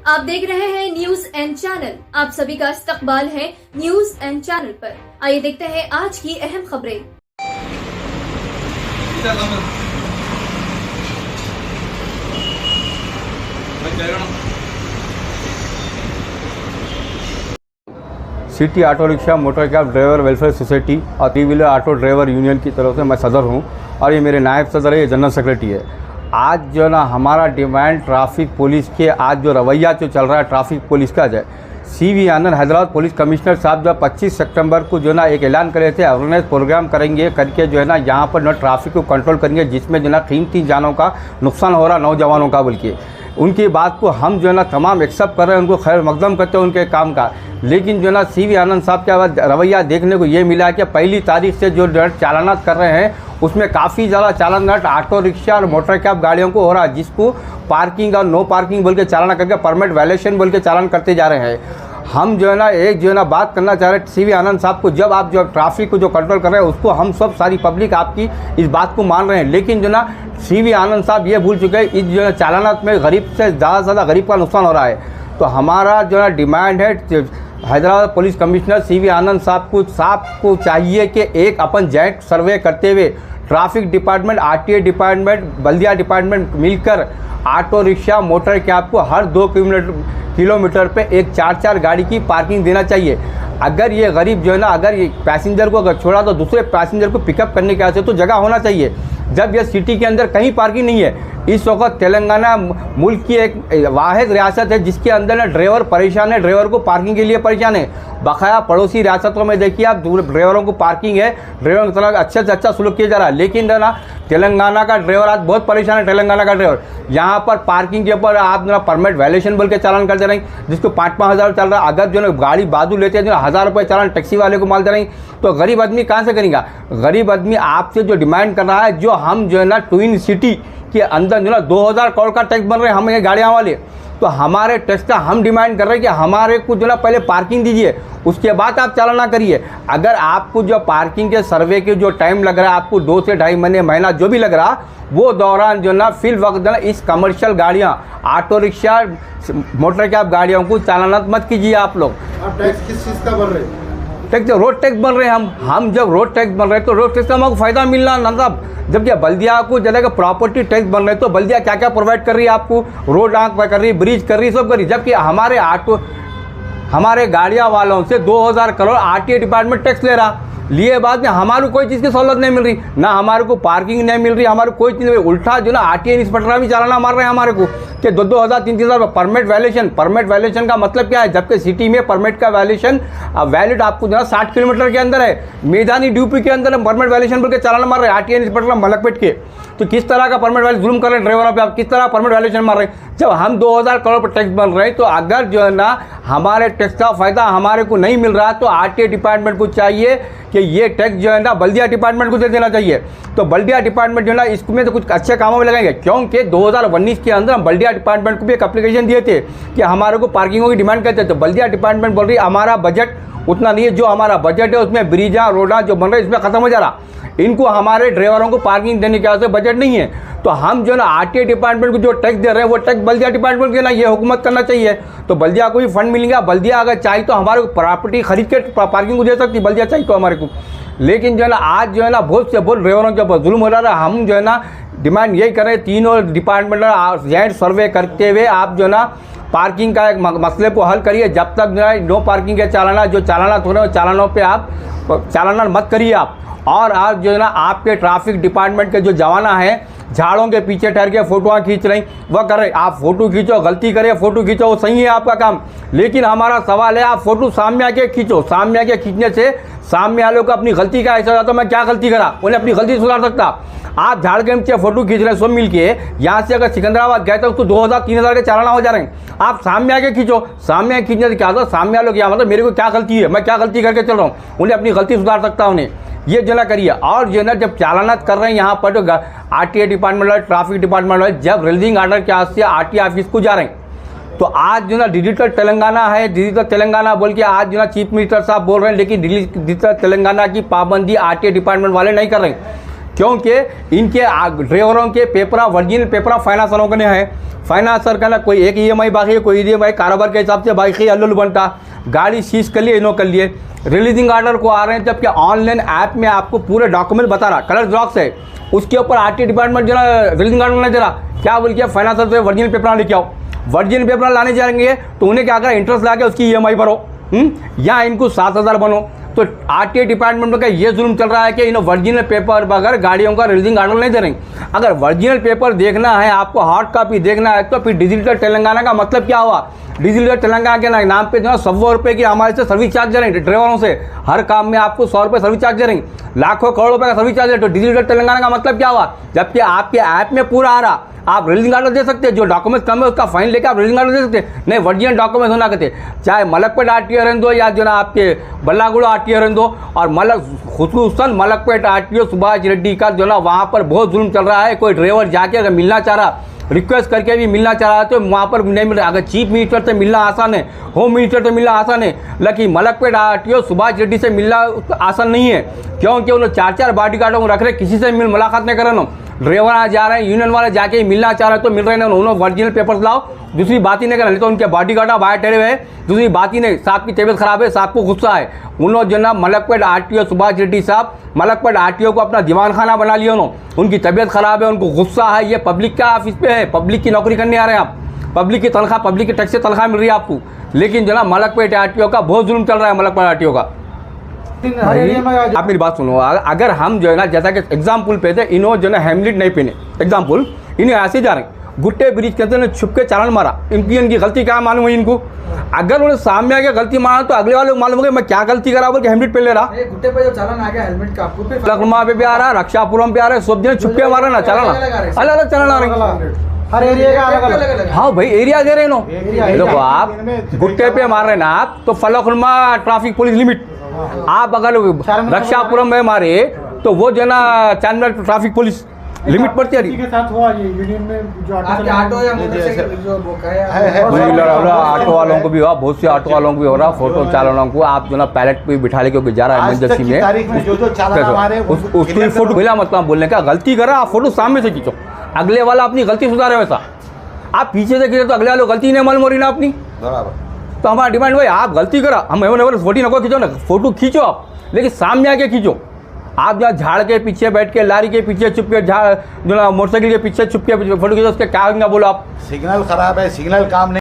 आप देख रहे हैं न्यूज एंड चैनल। आप सभी का इस्तकबाल है न्यूज एंड चैनल पर। आइए देखते हैं आज की अहम खबरें। City auto rickshaw motor cab driver welfare society और three wheeler auto driver union की तरफ से मैं सदर हूं और ये मेरे नायब सदर है, ये जनरल सेक्रेटरी है। आज जो ना हमारा डिमांड ट्रैफिक पुलिस के आज जो रवैया जो चल रहा है ट्रैफिक पुलिस का जो CV आनंद हैदराबाद पुलिस कमिश्नर साहब जो 25 सितंबर को जो ना एक ऐलान करे थे अवेयरनेस प्रोग्राम करेंगे करके जो है ना यहाँ पर ना ट्रैफिक को कंट्रोल करेंगे, जिसमें जो ना कीमती जानों का नुकसान हो रहा नौजवानों का बोल के उनकी बात को हम जो है ना तमाम एक्सेप्ट कर रहे हैं, उनको खैर मकदम करते हैं उनके काम का। लेकिन जो है ना CV आनंद साहब का रवैया देखने को ये मिला कि पहली तारीख से जो चालानात कर रहे हैं उसमें काफ़ी ज़्यादा चालान ऑटो रिक्शा और मोटर कैब गाड़ियों को हो रहा है, जिसको पार्किंग और नो पार्किंग बोल के चालान करके परमिट वायलेशन बोल के चालान करते जा रहे हैं। हम जो है ना एक जो है ना बात करना चाह रहे हैं CV आनंद साहब को, जब आप जो ट्रैफिक को जो कंट्रोल कर रहे हैं उसको हम सब सारी पब्लिक आपकी इस बात को मान रहे हैं, लेकिन जो ना CV आनंद साहब ये भूल चुके हैं इस जो है चालानात में गरीब से ज़्यादा गरीब का नुकसान हो रहा है। तो हमारा जो है डिमांड है हैदराबाद पुलिस कमिश्नर CV आनंद साहब को चाहिए कि एक अपन जॉइंट सर्वे करते हुए ट्रैफिक डिपार्टमेंट, RTA डिपार्टमेंट, बल्दिया डिपार्टमेंट मिलकर ऑटो रिक्शा मोटर कैब को हर 2 किलोमीटर पे एक 4-4 गाड़ी की पार्किंग देना चाहिए। अगर ये गरीब जो है ना अगर ये पैसेंजर को अगर छोड़ा तो दूसरे पैसेंजर को पिकअप करने के वास्ते तो जगह होना चाहिए। जब ये सिटी के अंदर कहीं पार्किंग नहीं है, इस वक्त तेलंगाना मुल्क की एक वाहिद रियासत है जिसके अंदर ना ड्राइवर परेशान है, ड्राइवर को पार्किंग के लिए परेशान है। बकाया पड़ोसी रियासतों में देखिए आप ड्राइवरों को पार्किंग है, ड्राइवरों की तरह अच्छे से अच्छा सुलूक किया जा रहा है, लेकिन ना तेलंगाना का ड्राइवर आज बहुत परेशान है। तेलंगाना का ड्राइवर यहाँ पर पार्किंग के ऊपर आप ना परमिट वायलेशन बोल के चालान करते रहेंगे, जिसको 5-5 हज़ार चल रहा है। अगर जो ना गाड़ी बाजू लेते हैं जो 1000 रुपये चालान टैक्सी वाले को मालते रहेंगे तो गरीब आदमी कहाँ से करेगा। गरीब आदमी आपसे जो डिमांड कर रहा है, जो हम जो है ना ट्विन सिटी के अंदर जो ना 2000 करोड़ का टैक्स बन रहे हैं हम ये गाड़ियाँ वाले, तो हमारे टैक्स का हम डिमांड कर रहे हैं कि हमारे को जो ना पहले पार्किंग दीजिए, उसके बाद आप चालाना करिए। अगर आपको जो पार्किंग के सर्वे के जो टाइम लग रहा है आपको 2 से 2.5 महीना जो भी लग रहा, वो दौरान जो ना फिल वक्त जो ना इस कमर्शियल गाड़ियाँ ऑटो रिक्शा मोटर कैब गाड़ियों को चालाना मत कीजिए। आप लोग टैक्स किस चीज़ का भर रहे हैं? टैक्स रोड टैक्स बन रहे हैं हम जब रोड टैक्स बन रहे हैं तो रोड टैक्स का हमको फ़ायदा मिलना ना साहब। जब क्या बल्दिया को जगह प्रॉपर्टी टैक्स बन रहे हैं तो बल्दिया क्या क्या प्रोवाइड कर रही है आपको, रोड आँख कर रही, ब्रिज कर रही, सब कर रही, जबकि हमारे गाड़ियाँ वालों से 2000 करोड़ RTA डिपार्टमेंट टैक्स ले रहा। लिए बाद में हमारे को कोई चीज़ की सहूलत नहीं मिल रही, ना हमारे को पार्किंग नहीं मिल रही, हमारे कोई चीज़ नहीं। उल्टा जो ना RTA इंस्पेक्टर भी चालाना मार रहे हैं हमारे को कि 2-2 हज़ार 3-3 हज़ार परमिट वायलेशन का मतलब क्या है, जबकि सिटी में परमिट का वायलेशन वैलिड आपको जो है 60 किलोमीटर के अंदर है, मैदानी ड्यूपी के अंदर परमिट वायलेशन बोल के चालाना मार रहे हैं RTA इंस्पेक्टर मलकपेट के। तो किस तरह का परमिट वायलेशन जुल्म कर रहे हैं ड्राइवरों पे, आप किस तरह परमिट वायलेशन मार रहे हैं जब हम 2000 करोड़ पर टैक्स बन रहे हैं। तो अगर जो है ना हमारे टैक्स का फ़ायदा हमारे को नहीं मिल रहा तो RTA डिपार्टमेंट को चाहिए कि ये टैक्स जो है ना बल्दिया डिपार्टमेंट को दे देना चाहिए। तो बल्दिया डिपार्टमेंट जो है ना इसमें तो कुछ अच्छे कामों में लगाएंगे, क्योंकि 2019 के अंदर हम बल्दिया डिपार्टमेंट को भी एक एप्लीकेशन दिए थे कि हमारे को पार्किंगों की डिमांड करते थे। तो बल्दिया डिपार्टमेंट बोल रही है हमारा बजट उतना नहीं है, जो हमारा बजट है उसमें ब्रिजा रोडा जो बन रहे हैं इसमें ख़त्म हो जा रहा, इनको हमारे ड्राइवरों को पार्किंग देने के वास्ते बजट नहीं है। तो हम जो ना RTA डिपार्टमेंट को जो टैक्स दे रहे हैं वो टैक्स बल्दिया डिपार्टमेंट को देना, ये हुकूमत करना चाहिए। तो बल्दिया को भी फंड मिलेगा, बल्दिया अगर चाहिए तो हमारे को प्रॉपर्टी खरीद के पार्किंग को दे सकती है, बल्दिया चाहिए तो हमारे को। लेकिन जो है ना आज जो है ना बहुत से बहुत ड्राइवरों के ऊपर जुल्म हो रहा है। हम जो है ना डिमांड यही कर रहे हैं तीनों डिपार्टमेंट जॉइंट सर्वे करते हुए आप जो है ना पार्किंग का एक मसले को हल करिए। जब तक जो है नो पार्किंग के चालाना जो चालाना हो रहे हैं चालानों पे आप चालाना मत करिए आप। और आज जो है ना आपके ट्रैफिक डिपार्टमेंट के जो जवाना है झाड़ों के पीछे ठहर के फोटोआँ खींच रही, वह कर रहे, आप फोटो खींचो, गलती करे फोटो खींचो, वो सही है आपका काम। लेकिन हमारा सवाल है आप फोटो सामने आके खींचो, सामने आके खींचने से सामने वालों को अपनी गलती का ऐसा जाता मैं क्या गलती करा, उन्हें अपनी गलती सुधार सकता। आप झाड़ के नीचे फोटो खींच रहे हैं सब मिल के, यहाँ से अगर सिकंदराबाद गए तो उसको 2000-3000 के चालाना हो जा रहे हैं। आप सामने आके खींचो, सामने आके खींचने से क्या होता, सामने वालों क्या मतलब मेरे को क्या गलती है, मैं क्या गलती करके चल रहा हूँ, उन्हें अपनी गलती सुधार सकता उन्हें, ये जो ना करिए। और जो ना जब चालाना कर रहे हैं यहाँ पर तो RTA डिपार्टमेंट वाले ट्रैफिक डिपार्टमेंट वाले जब रिलीजिंग आर्डर के वास्ते RTA ऑफिस को जा रहे हैं तो आज जो ना डिजिटल तेलंगाना है, डिजिटल तेलंगाना बोल के आज जो ना चीफ मिनिस्टर साहब बोल रहे हैं, लेकिन डिजिटल तेलंगाना की पाबंदी RTA डिपार्टमेंट वाले नहीं कर रहे हैं। क्योंकि इनके ड्राइवरों के पेपर वर्जिनल पेपर फाइनेंस वालों ने है, फाइनेंसर का ना कोई एक EMI बाकी है, कोई EMI कारोबार के हिसाब से बाकी अल्लुल बनता, गाड़ी सीज कर लिए, इन्हों कर लिए, रिलीजिंग ऑर्डर को आ रहे हैं, जबकि ऑनलाइन ऐप में आपको पूरे डॉक्यूमेंट बता रहा, कलर जेरॉक्स है, उसके ऊपर RT डिपार्टमेंट जो है रिलीजिंग ऑर्डर नहीं दे रहा, क्या बोल किया फाइनेंसर से वर्जिनल पेपर लेके आओ, वर्जिनल पेपर लाने जाएंगे तो उन्हें क्या करा, इंटरेस्ट ला के उसकी EMI भरो, या इनको 7,000 बनो। तो RTA डिपार्टमेंट का ये जुल्म चल रहा है कि इन्होंने वर्जिनल पेपर बगैर गाड़ियों का रिलीजिंग ऑर्डर नहीं दे रहे। अगर वर्जिनल पेपर देखना है, आपको हार्ड कॉपी देखना है, तो फिर डिजिटल तेलंगाना का मतलब क्या हुआ? डिजिटल तेलंगाना के नाम पे जो है 100 रुपये की हमारे से सर्विस चार्ज दे रहे हैं ड्राइवरों से, हर काम में आपको 100 रुपये सर्विस चार्ज दे रहे हैं, लाखों करोड़ रुपये का सर्विस चार्ज है। तो डिजिटल तेलंगाना का मतलब क्या हुआ? जबकि आपके ऐप में पूरा आ रहा, आप रिलीजिंग ऑर्डर दे सकते हैं, जो डॉक्यूमेंट्स कम है उसका फाइन लेकर आप रिलीजिंग ऑर्डर दे सकते हैं। नहीं, वर्जिनल डॉक्यूमेंट्स होना कहते, चाहे मलकपेट RTO रहने दो या जो ना आपके बल्लागुड़ RTO रहने दो, और खुसूसन मलकपेट RTO सुभाष रेड्डी का जो ना वहाँ पर बहुत जुल्म चल रहा है। कोई ड्राइवर जाके अगर मिलना चाह रहा, रिक्वेस्ट करके भी मिलना चाह रहा है तो वहाँ पर नहीं मिल रहा। अगर चीफ मिनिस्टर से मिलना आसान है, होम मिनिस्टर से मिलना आसान है, लेकिन मलकपेट RTO सुभाष रेड्डी से मिलना आसान नहीं है, क्योंकि उन्होंने 4-4 बॉडीगार्डों को रख रहे, किसी से मुलाकात नहीं कर रहे। ड्राइवर आ जा रहे हैं, यूनियन वाले जाके मिलना चाह रहे हैं तो मिल रहे हैं, उन्होंने वर्जिनल पेपर्स लाओ, दूसरी बात ही नहीं कर रहे, तो उनके बॉडीगार्ड बाहर ठहरे हुए हैं, दूसरी बात ही नहीं, साहब की तबीयत खराब है, साहब को गुस्सा है। उन्होंने जो ना मलकपेट RTO सुभाष रेड्डी साहब मलकपेट RTO को अपना दीवान खाना बना लिया, उन्होंने, उनकी तबीयत खराब है, उनको गुस्सा है, ये पब्लिक का ऑफिस पे है, पब्लिक की नौकरी करने आ रहे हैं आप, पब्लिक की तनख्वाह, पब्लिक के टैक्स से तनख्वाह मिल रही है आपको, लेकिन जो ना मलकपेट RTO का बहुत जुल्म चल रहा है, मलकपेट RTO का। आप मेरी बात सुनो, अगर हम जो है ना, जैसा कि एग्जाम्पल पे थे, इन्होंने जो है हेमलेट नहीं पहने, एग्जाम्पल, इन्हें ऐसे जा रहे हैं, गुट्टे ब्रिज के अंदर छुप के चालान मारा, इनकी गलती क्या मालूम है इनको? अगर उन्हें सामने आके गलती मारा तो अगले वाले को मालूम होगा मैं क्या गलती करा, बोल के हेमलेट पहन ले रहा। गुट्टे पे जो चालान आ गया हेलमेट का, आपको लखमा पे भी आ रहा है, रक्षापुरम पे आ रहा है, सब जगह छुप के मारा ना चालान, अलग अलग चालान आ रहे हैं, हर एरिया का अलग अलग। हाँ भाई, एरिया दे रहे हैं। देखो आप गुट्टे पे मार रहे हैं ना आप, तो फलकुरमा ट्रैफिक पुलिस लिमिट, आप अगर रक्षापुरम में मारे तो वो जो ना चांदर ट्रैफिक पुलिस लिमिट पड़ती है। के साथ हुआ ये यूनियन में जो ऑटो या मोटरसाइकिल जो है ऑटो वालों को भी हुआ, बहुत से ऑटो वालों को भी हो रहा, फोटो चालकों को आप जो ना पैलेट पे बिठा लेके जा रहा है इमरजेंसी में, उसको फोटो मिला, मतलब बोलने का गलती करा, आप फोटो सामने से खींचो, अगले वाला अपनी गलती सुधारे, वैसा आप पीछे से खींचे तो अगले वाले गलती नहीं मालूम हो रही ना अपनी। तो हमारा डिमांड भाई, आप गलती करा, हम फोटो नको खींचो ना, फोटो खींचो आप, लेकिन सामने आके खींचो। आप जहाँ झाड़ के पीछे बैठ के, लारी के पीछे छुप के, जो ना मोटरसाइकिल के पीछे छुप के फोटो खींचो, उसके क्या बोलो आप? सिग्नल खराब है, सिग्नल काम नहीं